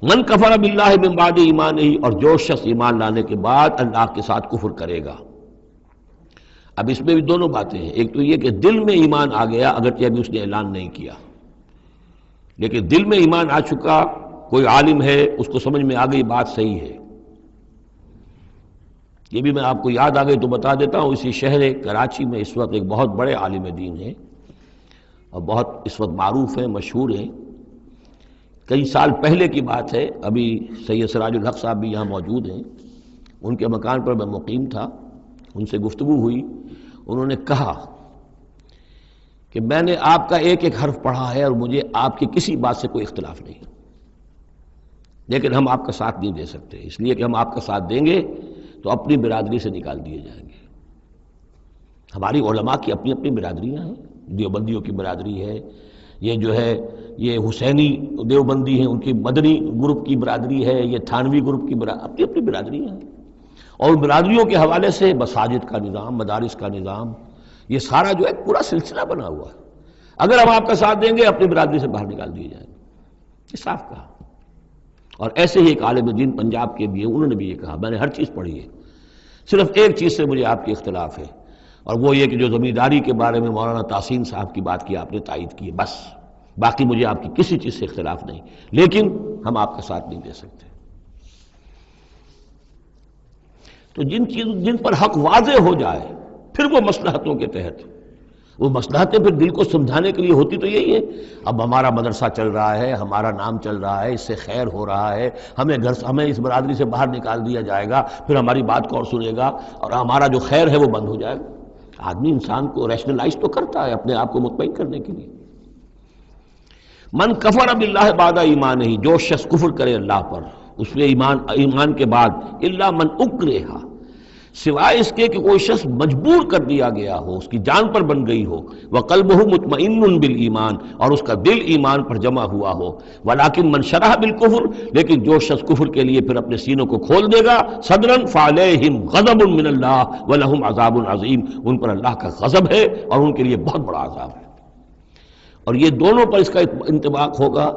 من کفر باللہ من بعد ایمانہ، اور جو شخص ایمان لانے کے بعد اللہ کے ساتھ کفر کرے گا۔ اب اس میں بھی دونوں باتیں ہیں، ایک تو یہ کہ دل میں ایمان آ گیا اگرچہ ابھی اس نے اعلان نہیں کیا، لیکن دل میں ایمان آ چکا، کوئی عالم ہے اس کو سمجھ میں آ گئی بات صحیح ہے۔ یہ بھی میں آپ کو یاد آ گئی تو بتا دیتا ہوں، اسی شہر کراچی میں اس وقت ایک بہت بڑے عالم دین ہیں اور بہت اس وقت معروف ہیں، مشہور ہیں۔ کئی سال پہلے کی بات ہے، ابھی سید سراج الحق صاحب بھی یہاں موجود ہیں، ان کے مکان پر میں مقیم تھا، ان سے گفتگو ہوئی، انہوں نے کہا کہ میں نے آپ کا ایک ایک حرف پڑھا ہے اور مجھے آپ کی کسی بات سے کوئی اختلاف نہیں، لیکن ہم آپ کا ساتھ نہیں دے سکتے، اس لیے کہ ہم آپ کا ساتھ دیں گے تو اپنی برادری سے نکال دیے جائیں گے۔ ہماری علماء کی اپنی اپنی برادریاں ہیں، دیوبندیوں کی برادری ہے، یہ جو ہے یہ حسینی دیوبندی ہیں، ان کی مدنی گروپ کی برادری ہے، یہ تھانوی گروپ کی برادری، اپنی اپنی برادریاں ہیں، اور برادریوں کے حوالے سے مساجد کا نظام، مدارس کا نظام، یہ سارا جو ہے پورا سلسلہ بنا ہوا ہے۔ اگر ہم آپ کا ساتھ دیں گے اپنی برادری سے باہر نکال دیے جائیں گے، یہ صاف کہا۔ اور ایسے ہی ایک عالم دین پنجاب کے بھی ہیں، انہوں نے بھی یہ کہا، میں نے ہر چیز پڑھی ہے، صرف ایک چیز سے مجھے آپ کی اختلاف ہے، اور وہ یہ کہ جو زمینداری کے بارے میں مولانا تحسین صاحب کی بات کی آپ نے تائید کی ہے، بس باقی مجھے آپ کی کسی چیز سے اختلاف نہیں، لیکن ہم آپ کا ساتھ نہیں دے سکتے۔ تو جن پر حق واضح ہو جائے پھر وہ مصلحتوں کے تحت، وہ مصلحتیں پھر دل کو سمجھانے کے لیے ہوتی تو یہی ہے، اب ہمارا مدرسہ چل رہا ہے، ہمارا نام چل رہا ہے، اس سے خیر ہو رہا ہے، ہمیں اس برادری سے باہر نکال دیا جائے گا، پھر ہماری بات کون سنے گا، اور ہمارا جو خیر ہے وہ بند ہو جائے گا۔ آدمی انسان کو ریشنلائز تو کرتا ہے اپنے آپ کو مطمئن کرنے کے لیے۔ من کفر باللہ بعد ایمانہ، جو شخص کفر کرے اللہ پر اس میں ایمان کے بعد، الا من اکرہ، سوائے اس کے کہ کوئی شخص مجبور کر دیا گیا ہو، اس کی جان پر بن گئی ہو، وقلبہ مطمئن بالایمان، اور اس کا دل ایمان پر جمع ہوا ہو، ولکن من شرح بالکفر، لیکن جو شخص کفر کے لیے پھر اپنے سینوں کو کھول دے گا، صدرا فعلیہم غضب من اللہ ولہم عذاب عظیم، ان پر اللہ کا غضب ہے اور ان کے لیے بہت بڑا عذاب ہے۔ اور یہ دونوں پر اس کا انطباق ہوگا،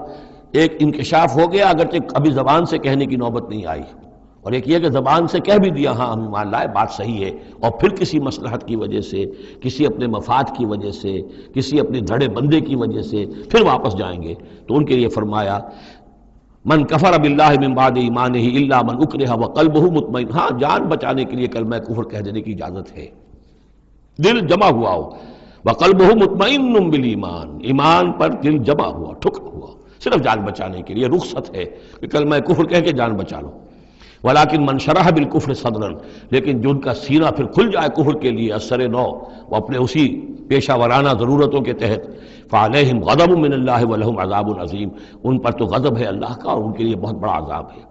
ایک انکشاف ہو گیا اگرچہ ابھی زبان سے کہنے کی نوبت نہیں آئی، اور ایک یہ کہ زبان سے کہہ بھی دیا ہاں ہم ایمان لائے، بات صحیح ہے، اور پھر کسی مصلحت کی وجہ سے، کسی اپنے مفاد کی وجہ سے، کسی اپنے دھڑے بندے کی وجہ سے پھر واپس جائیں گے، تو ان کے لیے فرمایا من کفر باللہ من بعد ایمانہ الا من اکرہ وقلبہ مطمئن، ہاں جان بچانے کے لیے کلمہ کفر کہہ دینے کی اجازت ہے، دل جمع ہوا ہو، وقلبہ مطمئن بالایمان، ایمان پر دل جمع ہوا، ٹھکا ہوا، صرف جان بچانے کے لیے رخصت ہے کہ کلمہ کفر کہہ کے جان بچا لو۔ ولیکن من شرح بالکفر صدرا، لیکن جن کا سینہ پھر کھل جائے کفر کے لیے اثر نو، وہ اپنے اسی پیشہ ورانہ ضرورتوں کے تحت، فعلیہم غضب من اللہ ولہم عذاب عظیم، ان پر تو غضب ہے اللہ کا اور ان کے لیے بہت بڑا عذاب ہے۔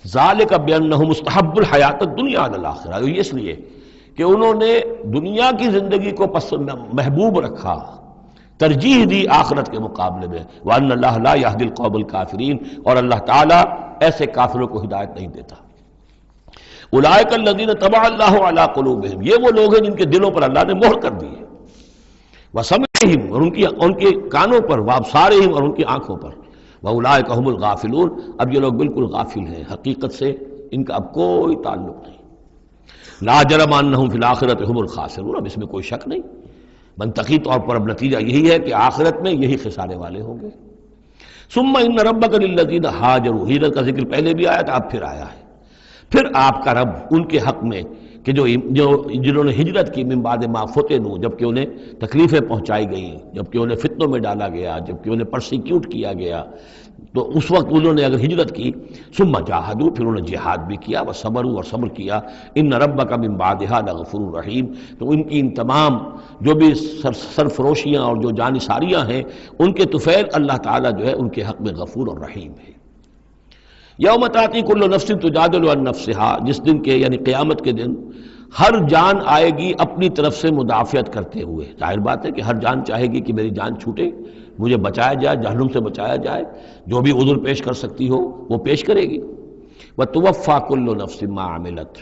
ذالک بانہم مستحب الحیات الدنیا علی الاخرہ، یہ اس لیے کہ انہوں نے دنیا کی زندگی کو محبوب رکھا، ترجیح دی آخرت کے مقابلے میں، وان اللہ لا یہدی القوم الکافرین، اور اللہ تعالیٰ ایسے کافروں کو ہدایت نہیں دیتا۔ اولئک الذین طبع اللہ علی قلوبہم، یہ وہ لوگ ہیں جن کے دلوں پر اللہ نے مہر کر دی ہے، وسمعہم، اور ان کے کانوں پر، وابصارہم، اور ان کی آنکھوں پر، واولئک هم الغافلون، اب یہ لوگ بالکل غافل ہیں، حقیقت سے ان کا اب کوئی تعلق نہیں۔ لا جرم انہم فی الآخرۃ هم الخاسرون، اب اس میں کوئی شک نہیں، منطقی طور پر اب نتیجہ یہی ہے کہ آخرت میں یہی خسارے والے ہوں گے۔ ثم ان ربک للذین ہاجروا، ہجرت کا ذکر پہلے بھی آیا تھا اب پھر آیا ہے، پھر آپ کا رب ان کے حق میں کہ جنہوں نے ہجرت کی من بعد ما فتنوا، جبکہ انہیں تکلیفیں پہنچائی گئیں، جبکہ انہیں فتنوں میں ڈالا گیا، جبکہ انہیں پرسیکیوٹ کیا گیا، تو اس وقت انہوں نے اگر ہجرت کی، ثم جاہدوا، پھر انہوں نے جہاد بھی کیا، وصبروا، اور صبر کیا، ان ربک من بعدھا لغفور رحیم، تو ان کی ان تمام جو بھی سرفروشیاں اور جو جانثاریاں ہیں ان کے طفیل اللہ تعالیٰ جو ہے ان کے حق میں غفور اور رحیم ہے۔ یوم تاتی کل نفس تجادل عن نفسہا، جس دن کے یعنی قیامت کے دن ہر جان آئے گی اپنی طرف سے مدافعت کرتے ہوئے، ظاہر بات ہے کہ ہر جان چاہے گی کہ میری جان چھوٹے، مجھے بچایا جائے، جہنم سے بچایا جائے، جو بھی عذر پیش کر سکتی ہو وہ پیش کرے گی۔ وتوفی کل نفس ما عملت،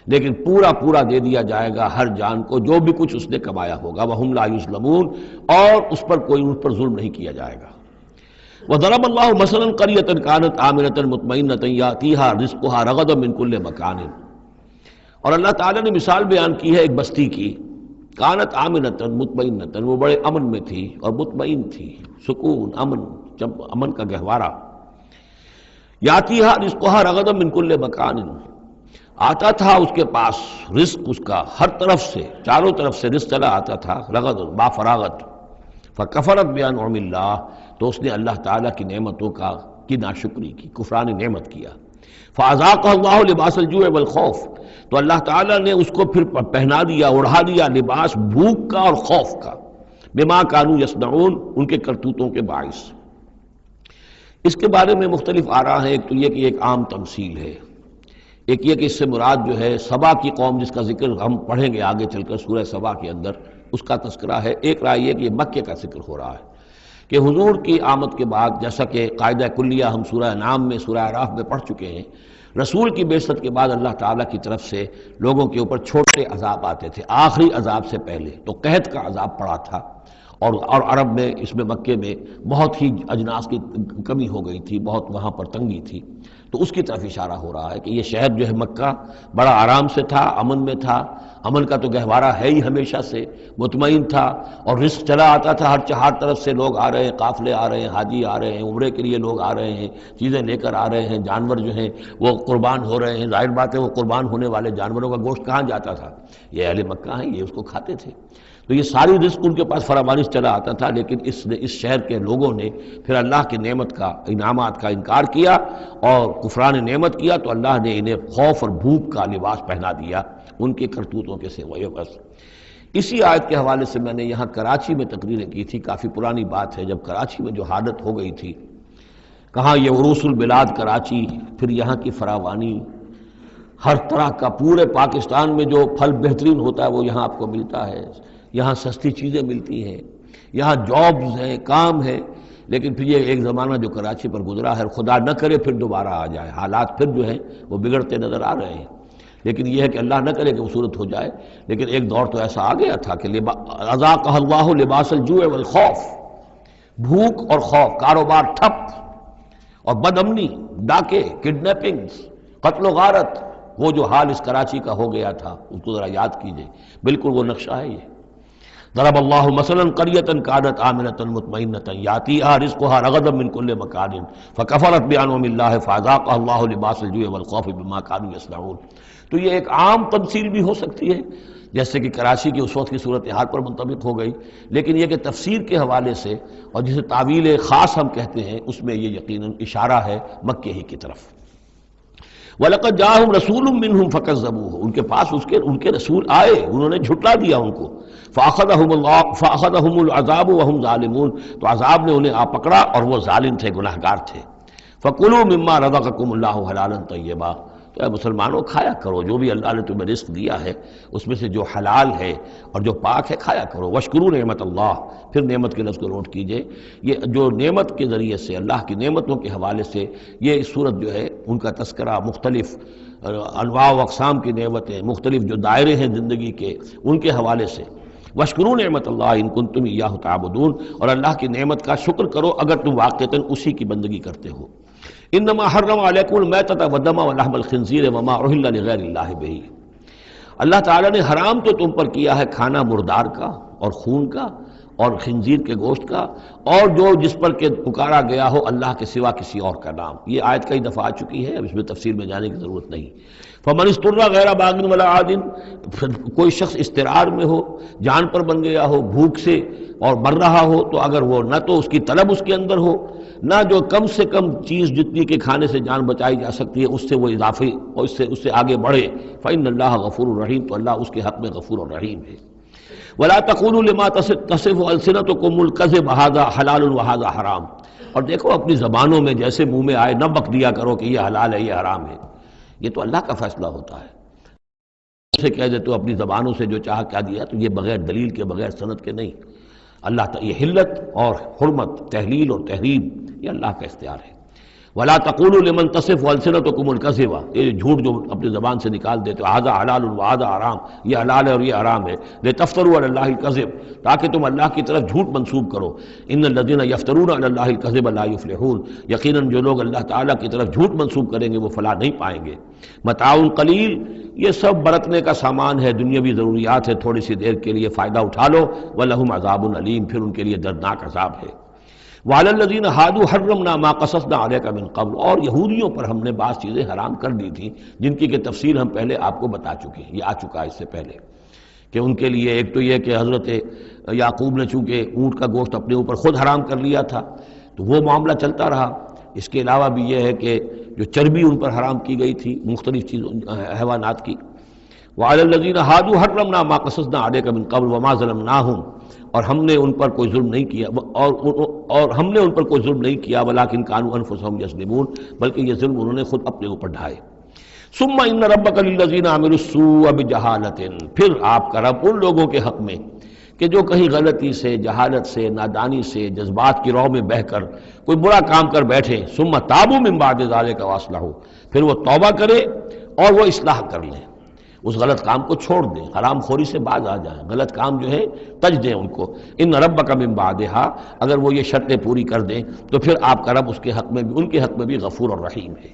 لیکن پورا دے دیا جائے گا ہر جان کو جو بھی کچھ اس نے کمایا ہوگا، وہم لا یظلمون، اور اس پر کوئی ظلم نہیں کیا جائے گا۔ وضرب اللہ مثلا قریۃ کانت آمنۃ مطمئنۃ یاتیہا رزقہا رغدا من کل مکان، اور اللہ تعالیٰ نے مثال بیان کی ہے ایک بستی کی، کانت آمنۃ مطمئنۃ، وہ بڑے امن میں تھی اور مطمئن تھی، سکون، امن، جب امن کا گہوارہ، یاتیہا رزقہا رغدا من کل مکان، آتا تھا اس کے پاس رزق، اس کا ہر طرف سے، چاروں طرف سے رزق چلا آتا تھا، رغد، با فراغت، فکفرت بانعم اللہ، تو اس نے اللہ تعالیٰ کی نعمتوں کی ناشکری کی، کفران نعمت کیا، فاذاقہ اللہ لباس الجوع والخوف، تو اللہ تعالیٰ نے اس کو پھر پہنا دیا، اڑھا دیا لباس بھوک کا اور خوف کا، بما کانوا یصنعون، ان کے کرتوتوں کے باعث۔ اس کے بارے میں مختلف آراء ہیں، ایک تو یہ کہ ایک عام تمثیل ہے، ایک یہ کہ اس سے مراد جو ہے سبا کی قوم، جس کا ذکر ہم پڑھیں گے آگے چل کر سورہ سبا کے اندر، اس کا تذکرہ ہے۔ ایک رائے یہ کہ یہ مکے کا ذکر ہو رہا ہے، کہ حضور کی آمد کے بعد، جیسا کہ قاعدہ کلیہ ہم سورہ انعام میں، سورہ اعراف میں پڑھ چکے ہیں، رسول کی بعثت کے بعد اللہ تعالیٰ کی طرف سے لوگوں کے اوپر چھوٹے عذاب آتے تھے، آخری عذاب سے پہلے تو قحط کا عذاب پڑا تھا، اور عرب میں، اس میں مکے میں بہت ہی اجناس کی کمی ہو گئی تھی، بہت وہاں پر تنگی تھی، تو اس کی طرف اشارہ ہو رہا ہے کہ یہ شہر جو ہے مکہ بڑا آرام سے تھا، امن میں تھا، امن کا تو گہوارہ ہے ہی ہمیشہ سے، مطمئن تھا، اور رزق چلا آتا تھا، ہر طرف سے لوگ آ رہے ہیں، قافلے آ رہے ہیں، حاجی آ رہے ہیں، عمرے کے لیے لوگ آ رہے ہیں، چیزیں لے کر آ رہے ہیں، جانور جو ہیں وہ قربان ہو رہے ہیں، ظاہر بات ہے وہ قربان ہونے والے جانوروں کا گوشت کہاں جاتا تھا، یہ اہل مکہ ہیں، یہ اس کو کھاتے تھے، تو یہ ساری رزق ان کے پاس فراوانی چلا آتا تھا، لیکن اس شہر کے لوگوں نے پھر اللہ کی نعمت کا، انعامات کا انکار کیا اور کفران نعمت کیا، تو اللہ نے انہیں خوف اور بھوک کا لباس پہنا دیا ان کے کرتوتوں کے سوائے بس۔ اسی آیت کے حوالے سے میں نے یہاں کراچی میں تقریریں کی تھی، کافی پرانی بات ہے، جب کراچی میں جو حالت ہو گئی تھی، کہاں یہ عروس البلاد کراچی، پھر یہاں کی فراوانی، ہر طرح کا، پورے پاکستان میں جو پھل بہترین ہوتا ہے وہ یہاں آپ کو ملتا ہے، یہاں سستی چیزیں ملتی ہیں، یہاں جابز ہیں، کام ہے، لیکن پھر یہ ایک زمانہ جو کراچی پر گزرا ہے، خدا نہ کرے پھر دوبارہ آ جائے، حالات پھر جو ہیں وہ بگڑتے نظر آ رہے ہیں، لیکن یہ ہے کہ اللہ نہ کرے کہ وہ صورت ہو جائے، لیکن ایک دور تو ایسا آ گیا تھا کہ اذاقہ اللہ لباس الجوع والخوف، بھوک اور خوف، کاروبار ٹھپ، اور بد امنی، ڈاکے، کڈنیپنگز، قتل و غارت، وہ جو حال اس کراچی کا ہو گیا تھا اس کو ذرا یاد کیجئے، بالکل وہ نقشہ ہے یہ۔ ضرب اللہ مثلا قریۃ کانت آمنۃ مطمئنۃ یاتیہا رزقہا رغدا من کل مکان فکفرت بانعم اللہ فاذاقہا اللہ لباس الجوع والخوف بما کانوا یصنعون۔ تو یہ ایک عام تمثیل بھی ہو سکتی ہے، جیسے کہ کراچی کی اس وقت کی صورتحال پر منطبق ہو گئی، لیکن یہ کہ تفسیر کے حوالے سے، اور جسے تعویل خاص ہم کہتے ہیں، اس میں یہ یقیناً اشارہ ہے مکے ہی کی طرف۔ وَلَقَدْ جَاءَهُمْ رَسُولٌ مِّنْهُمْ فَكَذَّبُوهُ، ان کے پاس ان کے رسول آئے، انہوں نے جھٹلا دیا ان کو، فَأَخَذَهُمُ الْعَذَابُ وَهُمْ ظَالِمُونَ، تو عذاب نے انہیں آ پکڑا اور وہ ظالم تھے، گناہگار تھے۔ فَكُلُوا مِمَّا رَزَقَكُمُ اللَّهُ حَلَالًا طَيِّبًا، تو اے مسلمانوں کھایا کرو جو بھی اللہ نے تمہیں رزق دیا ہے، اس میں سے جو حلال ہے اور جو پاک ہے کھایا کرو۔ وَاشْكُرُوا نعمت اللہ، پھر نعمت کے لفظ کو نوٹ کیجئے، یہ جو نعمت کے ذریعے سے، اللہ کی نعمتوں کے حوالے سے یہ صورت جو ہے ان کا تذکرہ، مختلف انواع و اقسام کی نعمتیں، مختلف جو دائرے ہیں زندگی کے، ان کے حوالے سے۔ وَاشْكُرُوا نعمت اللہ ان کنتم ایاہ تعبدون، اور اللہ کی نعمت کا شکر کرو اگر تم واقعتاً اسی کی بندگی کرتے ہو۔ انما حرم علیکم المیتۃ والدم ولحم الخنزیر وما اہل لغیر اللہ بہ، اللہ تعالیٰ نے حرام تو تم پر کیا ہے کھانا مردار کا اور خون کا اور خنزیر کے گوشت کا، اور جو جس پر کہ پکارا گیا ہو اللہ کے سوا کسی اور کا نام۔ یہ آیت کئی دفعہ آ چکی ہے، اب اس میں تفصیل میں جانے کی ضرورت نہیں۔ فمن اضطر غیر باغ ولا عاد، کوئی شخص اضطرار میں ہو، جان پر بن گیا ہو، بھوک سے اور مر رہا ہو، تو اگر وہ نہ تو اس کی طلب اس کے اندر ہو، نہ جو کم سے کم چیز جتنی کہ کھانے سے جان بچائی جا سکتی ہے اس سے وہ اضافی اور اس سے آگے بڑھے، فإن اللہ غفور الرحیم، تو اللہ اس کے حق میں غفور الرحیم ہے۔ ولا تقولوا لما تصف السنتكم الكذب هذا حلال وهذا حرام، اور دیکھو اپنی زبانوں میں جیسے منہ میں آئے نہ بک دیا کرو کہ یہ حلال ہے یہ حرام ہے، یہ تو اللہ کا فیصلہ ہوتا ہے۔ اسے کہہ دے تو اپنی زبانوں سے جو چاہا کیا دیا، تو یہ بغیر دلیل کے، بغیر سند کے نہیں۔ اللہ تعالی یہ حلت اور حرمت، تحلیل اور تحریم، یہ اللہ کا اختیار ہے۔ ولا تقولوا لمن تصف السنتكم الكذب، یہ جھوٹ جو اپنی زبان سے نکال دیتے ہو، ھذا حلال وھذا حرام، یہ حلال ہے اور یہ حرام ہے، لتفتروا علی اللہ الکذب، تاکہ تم اللہ کی طرف جھوٹ منسوب کرو، ان الذین یفترون علی اللہ الکذب لا یفلحون، یقیناً جو لوگ اللہ تعالیٰ کی طرف جھوٹ منسوب کریں گے وہ فلاح نہیں پائیں گے۔ متاع قلیل، یہ سب برتنے کا سامان ہے، دنیاوی ضروریات ہے، تھوڑی سی دیر کے لیے فائدہ اٹھا لو، ولہم عذاب علیم، پھر ان کے لیے دردناک عذاب ہے۔ وعلی الذین ھادوا حرمنا ما قصصنا علیک من قبل، اور یہودیوں پر ہم نے بعض چیزیں حرام کر دی تھیں جن کی کہ تفصیل ہم پہلے آپ کو بتا چکے ہیں، یہ آ چکا ہے اس سے پہلے، کہ ان کے لیے ایک تو یہ کہ حضرت یعقوب نے چونکہ اونٹ کا گوشت اپنے اوپر خود حرام کر لیا تھا تو وہ معاملہ چلتا رہا۔ اس کے علاوہ بھی یہ ہے کہ جو چربی ان پر حرام کی گئی تھی مختلف چیزوں حیوانات کی۔ وعلی الذین ھادوا حرمنا ما قصصنا علیک من قبل وما ظلمناہم، اور ہم نے ان پر کوئی ظلم نہیں کیا، اور ہم نے ان پر کوئی ظلم نہیں کیا، ولکن کانوا انفسہم یظلمون، بلکہ یہ ظلم انہوں نے خود اپنے اوپر ڈھائے۔ ثم ان ربک للذین عملوا السوء بجہالۃ، پھر آپ کا رب ان لوگوں کے حق میں کہ جو کہیں غلطی سے، جہالت سے، نادانی سے، جذبات کی رو میں بہہ کر کوئی برا کام کر بیٹھے، ثم تابوا من بعد ذلک واصلحوا، پھر وہ توبہ کرے اور وہ اصلاح کر لیں، اس غلط کام کو چھوڑ دیں، حرام خوری سے باز آ جائیں، غلط کام جو ہے تج دیں ان کو۔ ان ربک من بعدہا، اگر وہ یہ شرطیں پوری کر دیں تو پھر آپ کا رب اس کے حق میں بھی، ان کے حق میں بھی غفور اور رحیم ہے۔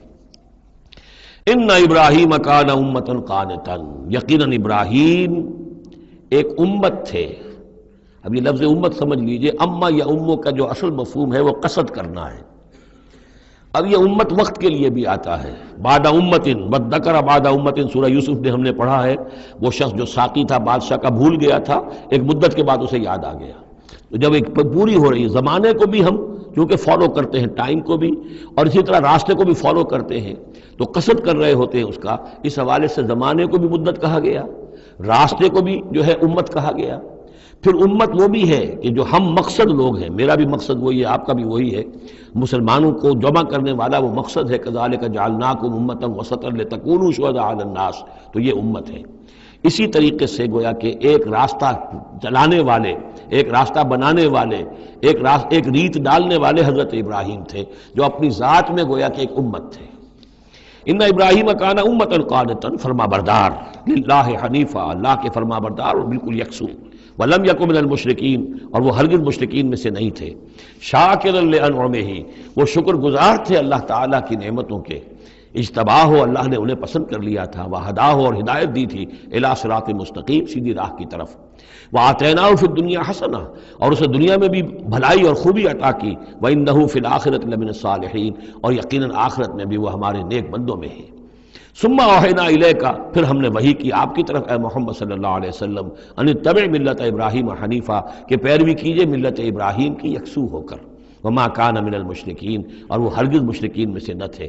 ان ابراہیم کان امۃ قانتا، یقیناً ابراہیم ایک امت تھے۔ اب یہ لفظ امت سمجھ لیجئے، اما یا امو کا جو اصل مفہوم ہے وہ قصد کرنا ہے۔ اب یہ امت وقت کے لیے بھی آتا ہے، بعد امت وذکر بعد امت، سورہ یوسف میں ہم نے پڑھا ہے، وہ شخص جو ساقی تھا بادشاہ کا بھول گیا تھا، ایک مدت کے بعد اسے یاد آ گیا، تو جب ایک پوری ہو رہی ہے، زمانے کو بھی ہم کیونکہ فالو کرتے ہیں، ٹائم کو بھی، اور اسی طرح راستے کو بھی فالو کرتے ہیں، تو قصد کر رہے ہوتے ہیں اس کا، اس حوالے سے زمانے کو بھی مدت کہا گیا، راستے کو بھی جو ہے امت کہا گیا۔ پھر امت وہ بھی ہے کہ جو ہم مقصد لوگ ہیں، میرا بھی مقصد وہی ہے، آپ کا بھی وہی ہے، مسلمانوں کو جمع کرنے والا وہ مقصد ہے، کذالک جعلناکم امۃ وسطا لتکونوا شہداء علی الناس، تو یہ امت ہے۔ اسی طریقے سے گویا کہ ایک راستہ چلانے والے، ایک راستہ بنانے والے، ایک ریت ڈالنے والے حضرت ابراہیم تھے، جو اپنی ذات میں گویا کہ ایک امت تھے۔ ان ابراہیم کان امۃ قانتا، فرما بردار، للہ حنیفا، اللہ کے فرما بردار اور بالکل یکسو، ولم یکن من المشرکین، اور وہ ہرگز مشرکین میں سے نہیں تھے، شاکرا لانعمہ، وہ شکر گزار تھے اللہ تعالیٰ کی نعمتوں کے، اجتباہ، اللہ نے انہیں پسند کر لیا تھا، وہداہ، اور ہدایت دی تھی، الی صراط مستقیم، سیدھی راہ کی طرف، وآتیناہ فی الدنیا حسنہ، اور اسے دنیا میں بھی بھلائی اور خوبی عطا کی، وانہ فی الآخرۃ لمن الصالحین، اور یقیناً آخرت میں بھی وہ ہمارے نیک بندوں میں ہیں۔ ثم اوحینا الیک، پھر ہم نے وحی کی آپ کی طرف اے محمد صلی اللہ علیہ وسلم، ان اتبع ملت ابراہیم حنیفا، کہ پیروی کیجئے ملت ابراہیم کی یکسو ہو کر، وما کان من المشرکین، اور وہ ہرگز مشرکین میں سے نہ تھے۔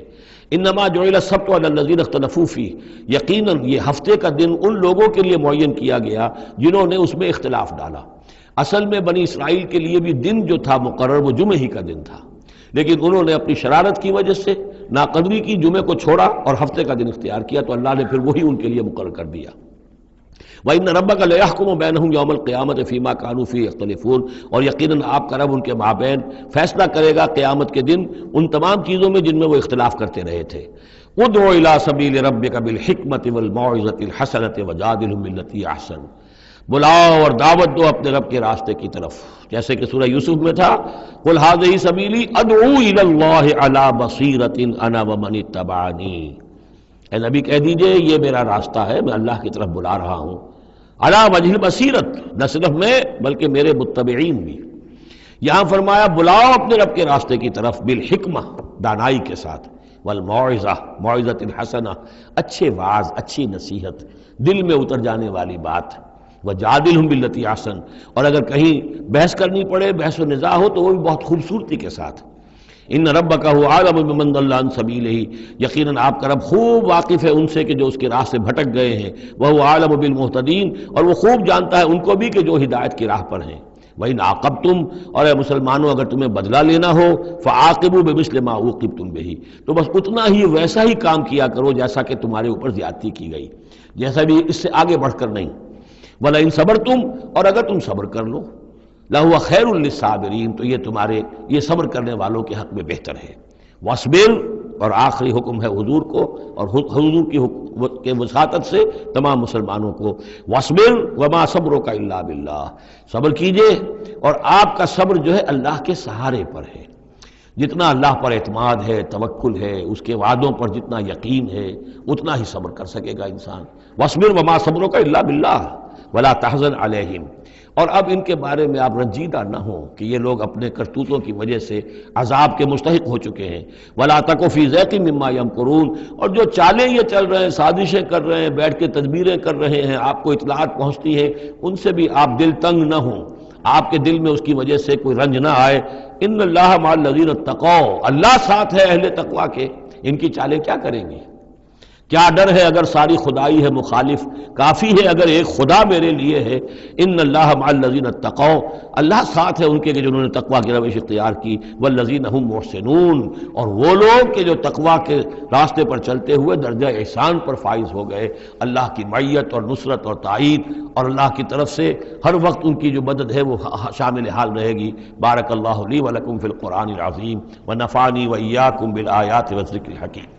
انما جعل السبت علی الذین اختلفوا فیہ، یقیناً یہ ہفتے کا دن ان لوگوں کے لیے معین کیا گیا جنہوں نے اس میں اختلاف ڈالا۔ اصل میں بنی اسرائیل کے لیے بھی دن جو تھا مقرر وہ جمعہ ہی کا دن تھا، لیکن انہوں نے اپنی شرارت کی وجہ سے ناقدری کی، جمعے کو چھوڑا اور ہفتے کا دن اختیار کیا، تو اللہ نے پھر وہی ان کے لیے مقرر کر دیا۔ وَإِنَّ رَبَّكَ لَيَحْكُمُ بَيْنَهُمْ يَوْمَ الْقِيَامَةِ فِي مَا كَانُوا فِيهِ يَخْتَلِفُونَ، اور یقیناً آپ کا رب ان کے مابین فیصلہ کرے گا قیامت کے دن ان تمام چیزوں میں جن میں وہ اختلاف کرتے رہے تھے۔ ادع إِلَىٰ سَبِيلِ رَبِّكَ بِالْحِكْمَةِ وَالْمَوْعِظَةِ الْحَسَنَةِ وَجَادِلْهُم بِالَّتِي هِيَ أَحْسَنُ، بلاؤ اور دعوت دو اپنے رب کے راستے کی طرف، جیسے کہ سورہ یوسف میں تھا، قُلْ هَٰذِهِ سَبِيلِي أَدْعُو إِلَى اللَّهِ عَلَىٰ بَصِيرَةٍ أَنَا وَمَنِ اتَّبَعَنِي، اے نبی کہہ دیجئے یہ میرا راستہ ہے، میں اللہ کی طرف بلا رہا ہوں، علی وجہ البصیرت، نہ صرف میں بلکہ میرے متبعین بھی۔ یہاں فرمایا بلاؤ اپنے رب کے راستے کی طرف، بالحکمہ، دانائی کے ساتھ، والموعظہ، موعظۃ الحسنہ، اچھے واعظ، اچھی نصیحت، دل میں اتر جانے والی بات، وجادلہم باللتی احسن، اور اگر کہیں بحث کرنی پڑے، بحث و نزاع ہو تو وہ بھی بہت خوبصورتی کے ساتھ۔ ان ربک هو اعلم بمن ضل عن سبیلہ، یقیناً آپ کا رب خوب واقف ہے ان سے کہ جو اس کے راہ سے بھٹک گئے ہیں، وهو اعلم بالمہتدین، اور وہ خوب جانتا ہے ان کو بھی کہ جو ہدایت کی راہ پر ہیں۔ وَإِنْ عَاقَبْتُمْ، اور اے مسلمانوں اگر تمہیں بدلہ لینا ہو، فَعَاقِبُوا بِمِثْلِ مَا عُوقِبْتُمْ بِهِ، تو بس اتنا ہی ویسا ہی کام کیا کرو جیسا کہ تمہارے اوپر زیادتی کی گئی، جیسا بھی اس سے آگے بڑھ کر نہیں۔ وَلَئِنْ صَبَرْتُمْ، اور اگر تم صبر کر لو، لَهُوَ خَيْرٌ لِلصَّابِرِينَ، تو یہ صبر کرنے والوں کے حق میں بہتر ہے۔ وصبر، اور آخری حکم ہے حضور کو اور حضور کی وساطت سے تمام مسلمانوں کو، وصبر وما صبرک الا باللہ، صبر کیجئے اور آپ کا صبر جو ہے اللہ کے سہارے پر ہے۔ جتنا اللہ پر اعتماد ہے، توکل ہے، اس کے وعدوں پر جتنا یقین ہے، اتنا ہی صبر کر سکے گا انسان۔ وَاصْبِرْ وَمَا صَبْرُكَ إِلَّا بِاللَّهِ وَلَا تَحْزَنْ عَلَيْهِمْ، اور اب ان کے بارے میں آپ رنجیدہ نہ ہوں کہ یہ لوگ اپنے کرتوتوں کی وجہ سے عذاب کے مستحق ہو چکے ہیں۔ وَلَا تَكُ فِي ضَيْقٍ مِّمَّا يَمْكُرُونَ، اور جو چالیں یہ چل رہے ہیں، سازشیں کر رہے ہیں، بیٹھ کے تدبیریں کر رہے ہیں، آپ کو اطلاعات پہنچتی ہے، ان سے بھی آپ دل تنگ نہ ہوں، آپ کے دل میں اس کی وجہ سے کوئی رنج نہ آئے۔ ان اللہ مع الذین اتقوا، اللہ ساتھ ہے اہل تقوی کے، ان کی چالیں کیا کریں گے؟ کیا ڈر ہے اگر ساری خدائی ہے مخالف، کافی ہے اگر ایک خدا میرے لیے ہے۔ ان اللہ مع الذین اتقوا، اللہ ساتھ ہے ان کے جنہوں نے تقوی کی روش اختیار کی، والذین هم محسنون، اور وہ لوگ کہ جو تقوی کے راستے پر چلتے ہوئے درجہ احسان پر فائز ہو گئے، اللہ کی معیت اور نصرت اور تائید اور اللہ کی طرف سے ہر وقت ان کی جو مدد ہے وہ شامل حال رہے گی۔ بارک اللہ لی ولکم فی القرآن العظیم ونفعنی وإیاکم بالآیات والذکر الحکیم۔